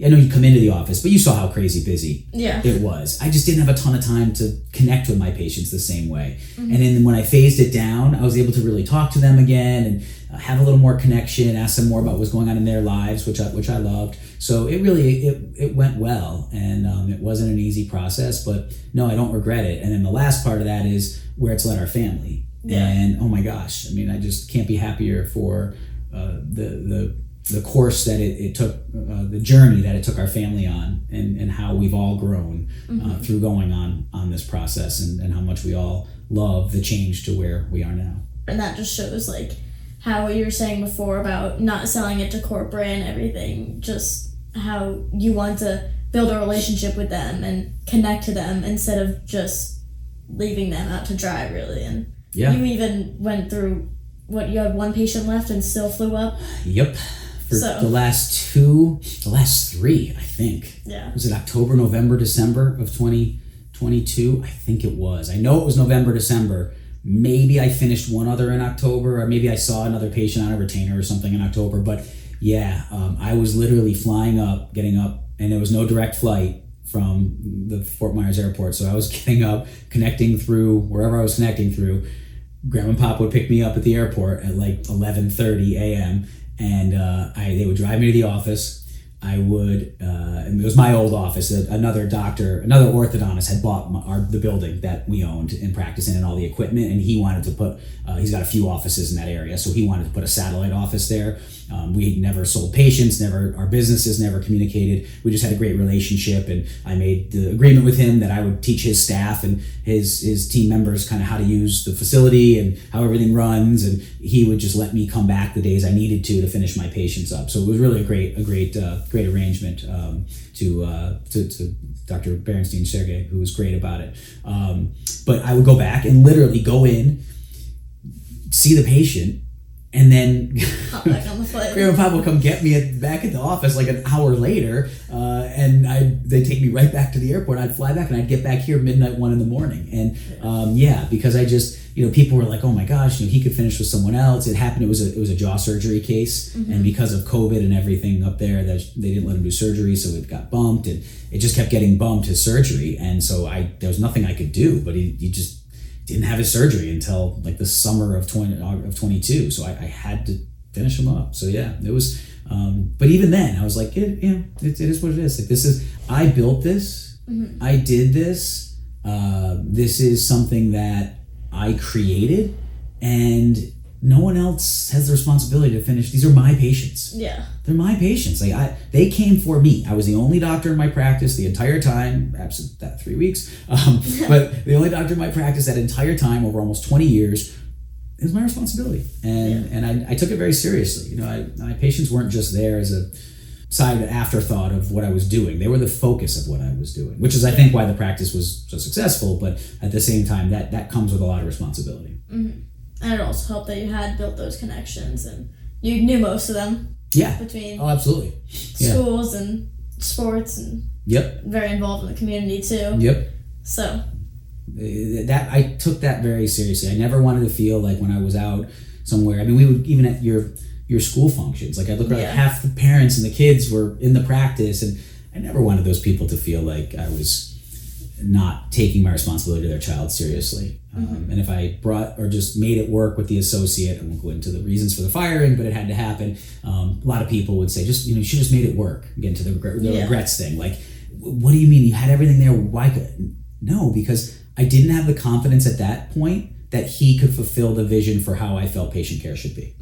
I know you come into the office, but you saw how crazy busy it was. I just didn't have a ton of time to connect with my patients the same way. And then when I phased it down, I was able to really talk to them again and have a little more connection, ask them more about what's going on in their lives, which I loved. So it really, it went well, and it wasn't an easy process, but no, I don't regret it. And then the last part of that is where it's led our family. Yeah. And oh my gosh, I just can't be happier for the course that it took, the journey that it took our family on, and how we've all grown through going on this process, and how much we all love the change to where we are now. And that just shows how you were saying before about not selling it to corporate and everything, just how you want to build a relationship with them and connect to them instead of just leaving them out to dry, really. And you even went through, you had one patient left and still flew up? Yep. For the last three, I think. Yeah. Was it October, November, December of 2022? I think it was. I know it was November, December. Maybe I finished one other in October, or maybe I saw another patient on a retainer or something in October. But yeah, I was literally flying up, getting up, and there was no direct flight from the Fort Myers airport. So I was getting up, connecting through wherever I was connecting through. Grandma and Pop would pick me up at the airport at like 11:30 a.m. And they would drive me to the office. I would, and it was my old office. Another orthodontist had bought the building that we owned and practiced in and all the equipment. And he wanted to put, he's got a few offices in that area. So he wanted to put a satellite office there. We never sold patients, our businesses never communicated. We just had a great relationship. And I made the agreement with him that I would teach his staff and his team members kind of how to use the facility and how everything runs. And he would just let me come back the days I needed to finish my patients up. So it was really a great arrangement to Dr. Berenstein Sergey, who was great about it. But I would go back and literally go in, see the patient, and then hop back on the flight. Grandma and Pop would come get me back at the office like an hour later, and they'd take me right back to the airport. I'd fly back and I'd get back here midnight, 1 a.m. And because I just, people were like, oh my gosh, he could finish with someone else. It happened. It was a jaw surgery case, and because of COVID and everything up there, that they didn't let him do surgery, so it got bumped, and it just kept getting bumped, his surgery. And so there was nothing I could do, but he just didn't have his surgery until like the summer of 22. So I had to finish him up. So yeah, it was. But even then, I was like, it is what it is. Like I built this. I did this. This is something that I created, and no one else has the responsibility to finish. These are my patients. Yeah. They're my patients. They came for me. I was the only doctor in my practice the entire time, absent that 3 weeks. But the only doctor in my practice that entire time, over almost 20 years, is my responsibility. And I took it very seriously. My patients weren't just there as a side afterthought of what I was doing. They were the focus of what I was doing, which is, I think, why the practice was so successful. But at the same time, that comes with a lot of responsibility. Mm-hmm. And it also helped that you had built those connections and you knew most of them. Yeah. Between absolutely. Schools and sports and very involved in the community too. Yep. So that I took that very seriously. I never wanted to feel like when I was out somewhere. I mean, we would, even at your school functions, like I look around, half the parents and the kids were in the practice, and I never wanted those people to feel like I was not taking my responsibility to their child seriously. And if I brought or just made it work with the associate, I won't go into the reasons for the firing, but it had to happen. A lot of people would say, just, you should just made it work. Get into the regrets thing. Like, what do you mean? You had everything there. Why could? No, because I didn't have the confidence at that point that he could fulfill the vision for how I felt patient care should be.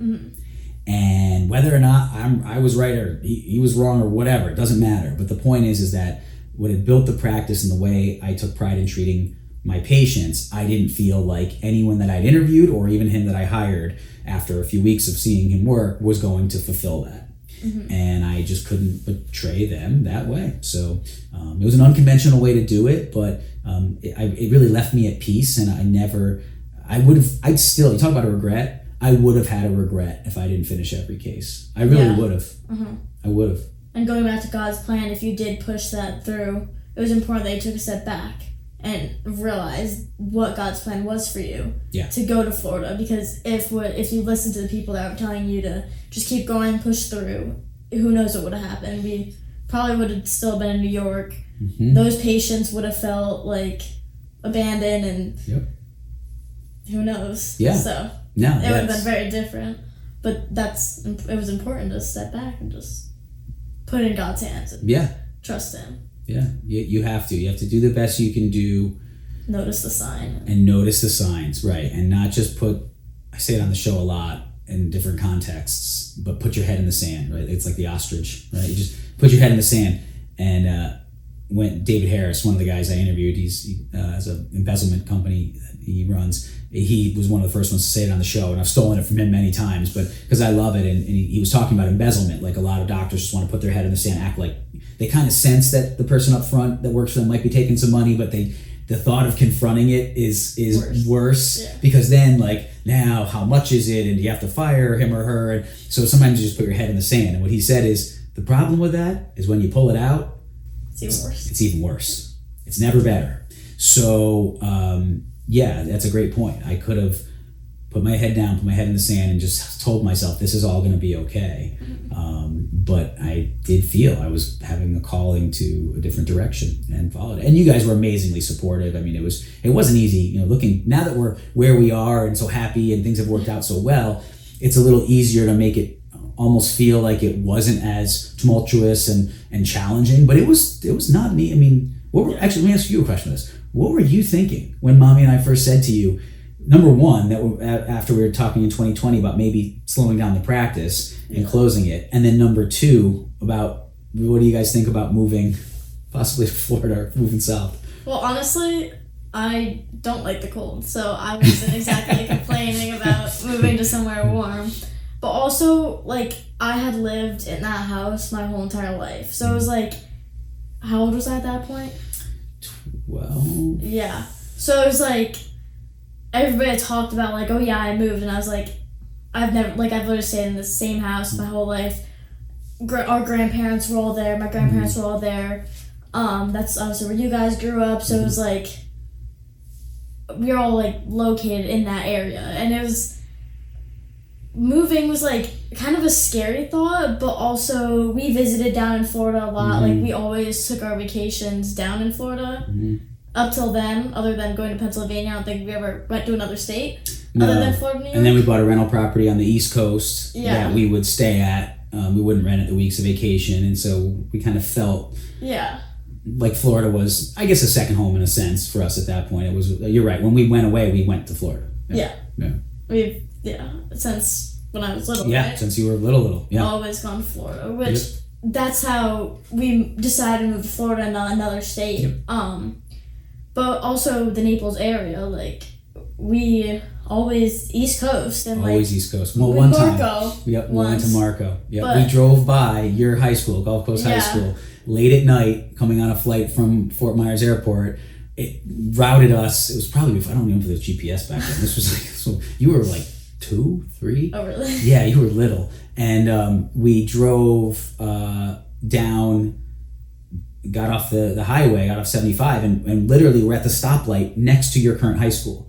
And whether or not I was right or he was wrong or whatever, it doesn't matter. But the point is that what had built the practice and the way I took pride in treating my patients, I didn't feel like anyone that I'd interviewed or even him that I hired after a few weeks of seeing him work was going to fulfill that. And I just couldn't betray them that way. So it was an unconventional way to do it, but it really left me at peace. And you talk about a regret, I would have had a regret if I didn't finish every case. I really would have. I would have. And going back to God's plan, if you did push that through, it was important that you took a step back and realized what God's plan was for you to go to Florida. Because if you listened to the people that were telling you to just keep going, push through, who knows what would have happened. We probably would have still been in New York. Those patients would have felt like abandoned, and who knows. So it would have been very different. But it was important to step back and just put it in God's hands and trust Him. Yeah, you have to. You have to do the best you can do. Notice the sign. And notice the signs, right. And not just I say it on the show a lot in different contexts, but put your head in the sand, right? It's like the ostrich, right? You just put your head in the sand. And when David Harris, one of the guys I interviewed, he has an embezzlement company that he runs. He was one of the first ones to say it on the show, and I've stolen it from him many times, but because I love it. And he was talking about embezzlement, like a lot of doctors just want to put their head in the sand, act like they kind of sense that the person up front that works for them might be taking some money, but the thought of confronting it is worse because then like, now how much is it, and do you have to fire him or her? And so sometimes you just put your head in the sand. And what he said is the problem with that is when you pull it out, it's even worse. It's even worse. It's never better. So that's a great point. I could have put my head down, put my head in the sand, and just told myself this is all going to be okay. But I did feel I was having a calling to a different direction and followed it. And you guys were amazingly supportive. I mean, it wasn't easy. Looking now that we're where we are and so happy and things have worked out so well, it's a little easier to make it almost feel like it wasn't as tumultuous and challenging. But it was not me. I mean, actually, let me ask you a question. What were you thinking when Mommy and I first said to you? Number one, after we were talking in 2020 about maybe slowing down the practice and closing it, and then number two, about what do you guys think about moving possibly to Florida or moving south? Well, honestly, I don't like the cold, so I wasn't exactly complaining about moving to somewhere warm. But also, like, I had lived in that house my whole entire life, so it was like, how old was I at that point? 12. Yeah. So it was like, everybody talked about like, oh yeah, I moved, and I was like, I've literally stayed in the same house my whole life. Our grandparents were all there. My grandparents were all there. That's obviously where you guys grew up. So it was like, we were all like located in that area, and moving was like kind of a scary thought, but also we visited down in Florida a lot. Like we always took our vacations down in Florida. Up till then, other than going to Pennsylvania, I don't think we ever went to another state other than Florida, New York. And then we bought a rental property on the East Coast that we would stay at. We wouldn't rent it the weeks of vacation, and so we kind of felt like Florida was, I guess, a second home in a sense for us at that point. It was. You're right. When we went away, we went to Florida. We've since when I was little. Yeah, right? Since you were little. Yeah, always gone to Florida, which that's how we decided to move to Florida and not another state. But also the Naples area, like, we always East Coast. And always like, East Coast. Well, one time. We went to Marco. We drove by your high school, Gulf Coast High School, late at night, coming on a flight from Fort Myers Airport. It routed us. It was probably, I don't even know if there was GPS back then. This was like, so you were like 2, 3? Oh, really? Yeah, you were little. And we drove down, got off the highway, got off 75, and literally we're at the stoplight next to your current high school.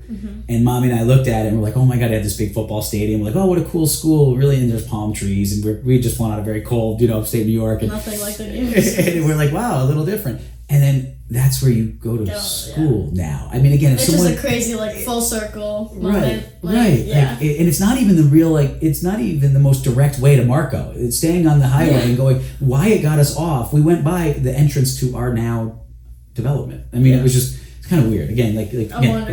And Mommy and I looked at it and we're like, oh my God, they had this big football stadium. We're like, oh, what a cool school. Really, and there's palm trees, and we just flown out of very cold, upstate New York. And, nothing like the news. And we're like, wow, a little different. And then that's where you go to school now. I mean, again, it's just a crazy full circle moment. Right. Yeah. And it's not even it's not even the most direct way to Marco. It's staying on the highway and going. Why it got us off? We went by the entrance to our now development. I mean, it was just. It's kind of weird. Again, like the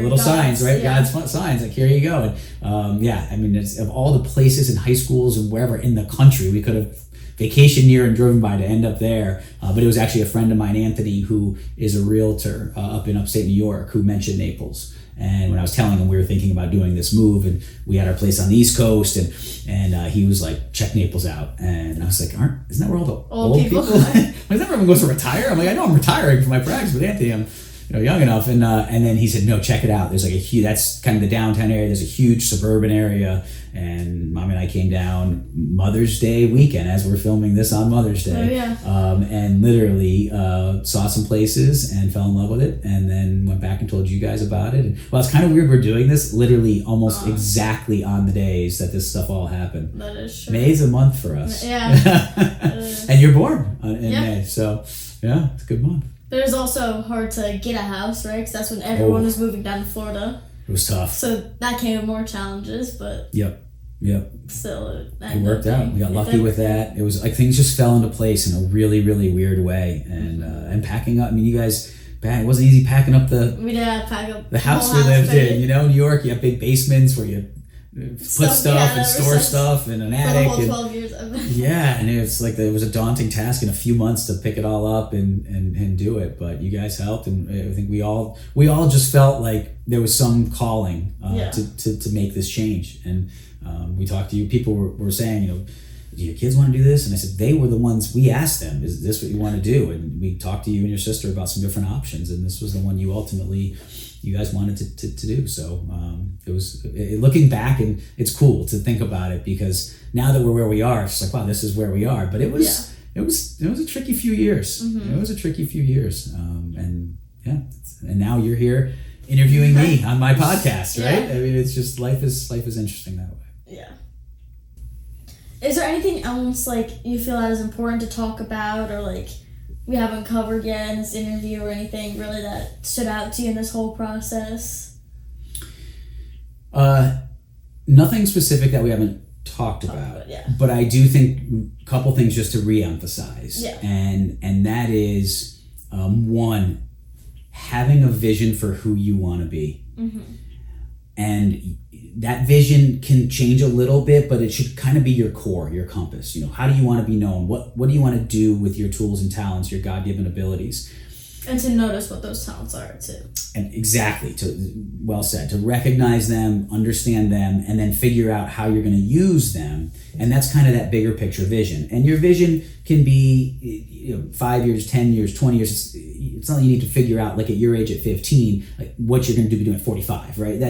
little signs, right? Yeah. God's signs. Like, here you go. And I mean, it's, of all the places and high schools and wherever in the country we could have vacationed near and driven by to end up there. But it was actually a friend of mine, Anthony, who is a realtor up in upstate New York, who mentioned Naples. And when I was telling him we were thinking about doing this move, and we had our place on the East Coast, and he was like, check Naples out. And I was like, isn't that where all the old people? Isn't that where everyone goes to retire? I'm like, I know I'm retiring from my practice, but Anthony, I'm young enough. And then he said, no, check it out. There's like a huge, that's kind of the downtown area. There's a huge suburban area. And Mommy and I came down Mother's Day weekend as we're filming this on Mother's Day. And literally saw some places and fell in love with it, and then went back and told you guys about it. And, well, it's kind of weird we're doing this literally almost exactly on the days that this stuff all happened. That is true. May's a month for us. And you're born in May. So, it's a good month. But it was also hard to get a house, right? Because that's when everyone was moving down to Florida. It was tough. So that came with more challenges, but... Yep. Still, it worked out. We got lucky with that. It was like things just fell into place in a really, really weird way. And packing up, I mean, you guys... It wasn't easy packing up We did pack up the house we lived in. New York, you have big basements where you... put stuff and store stuff in an attic. For the whole 12 years of it. And it's like it was a daunting task in a few months to pick it all up and do it. But you guys helped, and I think we all just felt like there was some calling to make this change. And we talked to you. People were saying, do your kids want to do this? And I said, they were the ones, we asked them, is this what you want to do? And we talked to you and your sister about some different options, and this was the one you guys wanted to do. So looking back, and it's cool to think about it, because now that we're where we are, it's like, wow, this is where we are. But it was a tricky few years. Mm-hmm. It was a tricky few years. And now you're here interviewing me on my podcast, right? Yeah. I mean, it's just, life is interesting that way. Yeah. Is there anything else like you feel that is important to talk about, or like we haven't covered yet in this interview, or anything really that stood out to you in this whole process? Nothing specific that we haven't talked about. Yeah. But I do think a couple things just to re-emphasize. Yeah. And that is, one, having a vision for who you want to be. Mm-hmm. And that vision can change a little bit, but it should kind of be your core, your compass. How do you want to be known? What do you want to do with your tools and talents, your God-given abilities? And to notice what those talents are too. And exactly, well said, to recognize them, understand them, and then figure out how you're going to use them. And that's kind of that bigger picture vision. And your vision can be 5 years, 10 years, 20 years. It's not that you need to figure out, like at your age at 15, like what you're going to be doing at 45, right?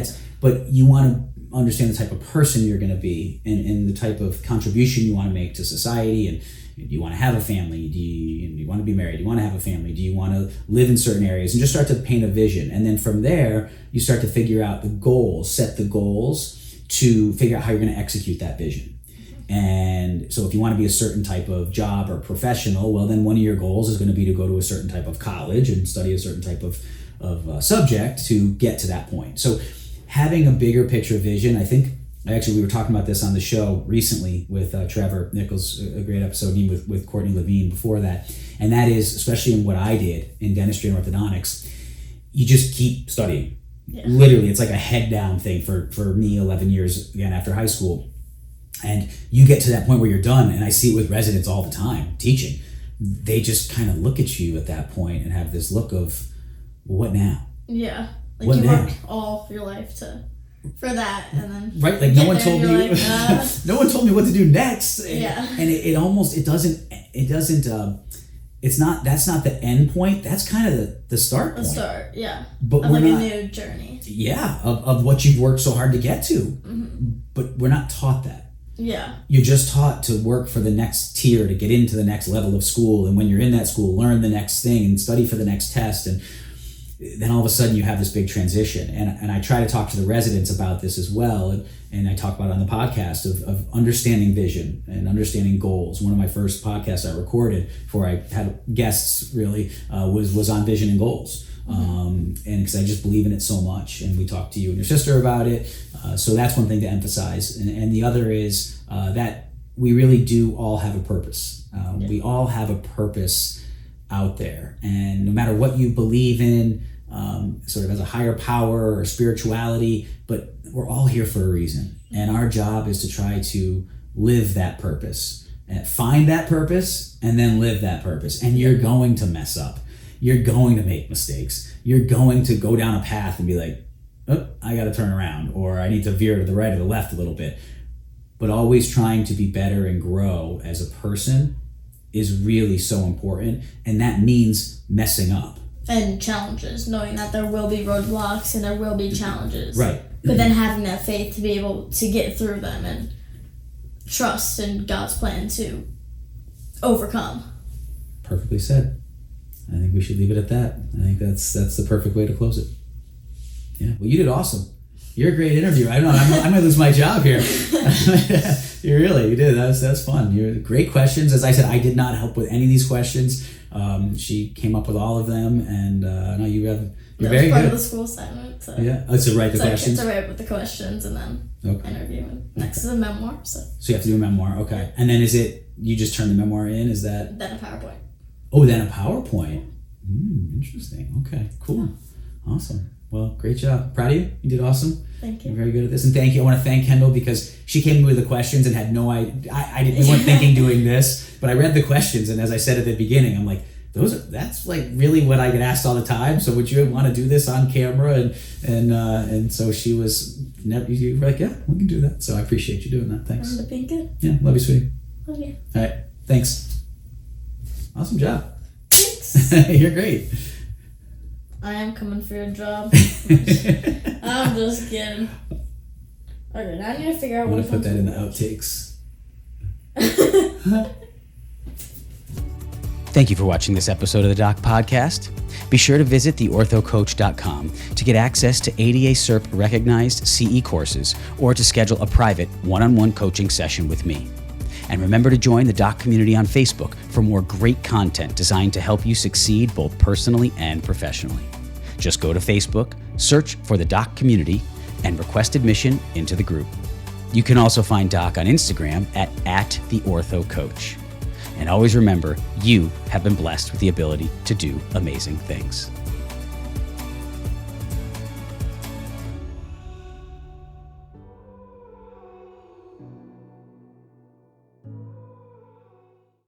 But you want to understand the type of person you're going to be, and the type of contribution you want to make to society. And do you want to have a family? Do you want to be married? Do you want to have a family? Do you want to live in certain areas? And just start to paint a vision. And then from there, you start to figure out the goals, set the goals to figure out how you're going to execute that vision. And so if you want to be a certain type of job or professional, well, then one of your goals is going to be to go to a certain type of college and study a certain type of subject to get to that point. So having a bigger picture vision, I think, we were talking about this on the show recently with Trevor Nichols, a great episode with Courtney Levine before that. And that is, especially in what I did in dentistry and orthodontics, you just keep studying. Yeah. Literally, it's like a head down thing for me 11 years, again, after high school. And you get to that point where you're done, and I see it with residents all the time, teaching. They just kind of look at you at that point and have this look of, well, what now? Yeah. Like what you now? worked all your life for that, and then right, like no one told me no one told me what to do next. And it doesn't that's not the end point, that's kind of the start point. But of like a new journey. Yeah, of what you've worked so hard to get to. Mm-hmm. But we're not taught that. Yeah. You're just taught to work for the next tier, to get into the next level of school, and when you're in that school, learn the next thing and study for the next test, and then all of a sudden you have this big transition. And I try to talk to the residents about this as well. And I talk about it on the podcast of understanding vision and understanding goals. One of my first podcasts I recorded before I had guests really was on vision and goals. And because I just believe in it so much. And we talked to you and your sister about it. So that's one thing to emphasize. And the other is that we really do all have a purpose. We all have a purpose out there, and no matter what you believe in, sort of as a higher power or spirituality, but we're all here for a reason, and our job is to try to live that purpose, and find that purpose, and then live that purpose. And you're going to mess up, you're going to make mistakes, you're going to go down a path and be like, oh, I got to turn around, or I need to veer to the right or the left a little bit. But always trying to be better and grow as a person is really so important, and that means messing up. And challenges, knowing that there will be roadblocks and there will be challenges. Right. But then having that faith to be able to get through them and trust in God's plan to overcome. Perfectly said. I think we should leave it at that. I think that's the perfect way to close it. Yeah. Well, you did awesome. You're a great interviewer. I don't know. I might lose my job here. You did. That's fun. You're great questions. As I said, I did not help with any of these questions. She came up with all of them, and no, you're very good. Part of the school assignment. So. Yeah. Oh, to write the questions. To write with the questions and then interview. And next is a memoir. So you have to do a memoir. Okay. And then is it you just turn the memoir in? Is that then a PowerPoint? Oh, then a PowerPoint. Interesting. Okay. Cool. Awesome. Well, great job. Proud of you. You did awesome. Thank you. You're very good at this. And thank you. I want to thank Kendall because she came with the questions and had no idea. We weren't thinking doing this, but I read the questions. And as I said at the beginning, I'm like, that's like really what I get asked all the time. So would you want to do this on camera? And so you were like, yeah, we can do that. So I appreciate you doing that. Thanks. Thank you. Yeah. Love you, sweetie. Okay. All right. Thanks. Awesome job. Thanks. You're great. I am coming for your job. I'm just kidding. Okay, now I need to figure out I'm what gonna put that in the outtakes. Thank you for watching this episode of the Doc Podcast. Be sure to visit theorthocoach.com to get access to ADA CERP recognized CE courses or to schedule a private one-on-one coaching session with me. And remember to join the Doc community on Facebook for more great content designed to help you succeed both personally and professionally. Just go to Facebook, search for the Doc community, and request admission into the group. You can also find Doc on Instagram at @theorthocoach. And always remember, you have been blessed with the ability to do amazing things.